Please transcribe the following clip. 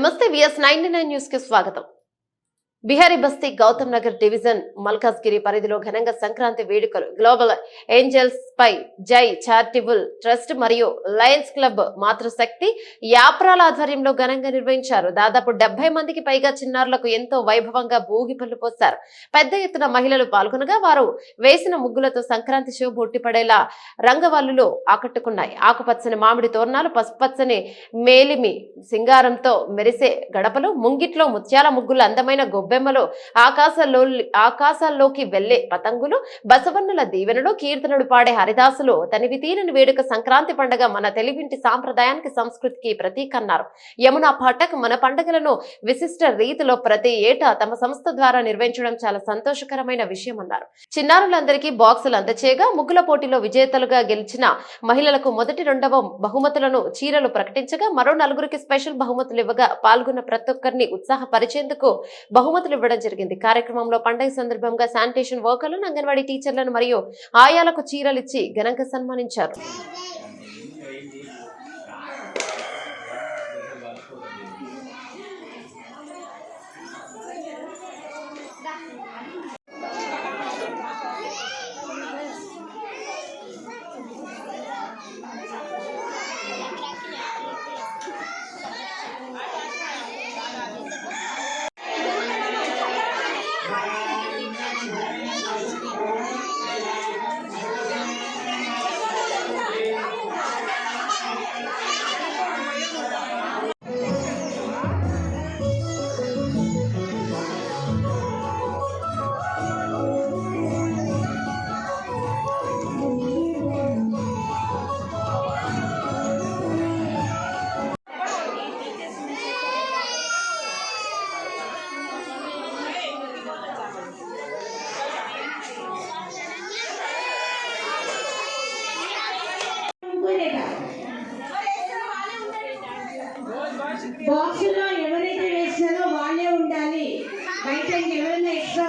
నమస్తే VS99 news కి స్వాగతం. బిహారీ బస్తీ గౌతమ్ నగర్ డివిజన్ మల్కాజ్గిరి పరిధిలో ఘనంగా సంక్రాంతి వేడుకలు గ్లోబల్ ఏంజల్స్ పై జై చారిటబుల్ ట్రస్ట్ మరియు లయన్స్ క్లబ్ మాతృశక్తి యాప్రాల ఆధ్వర్యంలో ఘనంగా నిర్వహించారు. దాదాపు 70 మందికి పైగా చిన్నారులకు ఎంతో వైభవంగా భోగి పళ్ళు పోశారు. పెద్ద ఎత్తున మహిళలు పాల్గొనగా వారు వేసిన ముగ్గులతో సంక్రాంతి శోభ ఉట్టిపడేలా రంగవల్లులు ఆకట్టుకున్నాయి. ఆకుపచ్చని మామిడి తోరణాలు, పసుపచ్చని మేలిమి సింగారంతో మెరిసే గడపలు, ముంగిట్లో ముత్యాల ముగ్గులు, అందమైన గొబ్బెమ్మలు, ఆకాశాల్లోకి వెళ్లే పతంగులు, బసవన్నుల దీవెనలు, కీర్తనలు పాడే హరిదాసులు తనివి తీరని వేడుక. సంక్రాంతి పండుగ మన తెలుగింటి సాంప్రదాయానికి, సంస్కృతికి ప్రతీక అన్నారు. యమునా పాఠక్ మన పండుగలను విశిష్ట రీతిలో ప్రతి ఏటా తమ సంస్థ ద్వారా నిర్వహించడం చాలా సంతోషకరమైన విషయం అన్నారు. చిన్నారులందరికీ బాక్సులు అందచేయగా ముగ్గుల పోటీలో విజేతలుగా గెలిచిన మహిళలకు మొదటి, రెండవ బహుమతులను చీరలు ప్రకటించగా మరో 4గురికి స్పెషల్ బహుమతులు ఇవ్వగా పాల్గొన్న ప్రతి ఒక్కరిని ఉత్సాహపరిచేందుకు బహుమతులు ఇవ్వడం జరిగింది. కార్యక్రమంలో పండుగ సందర్భంగా శానిటేషన్ వర్కర్లను, అంగన్వాడీ టీచర్లను మరియు ఆయాలకు చీరలు ఇచ్చి ఘనంగా సన్మానించారు. బాక్సుల్లో ఎవరైతే వేస్తారో వాళ్ళే ఉండాలి. బయట ఎవరైనా ఎక్స్ట్రా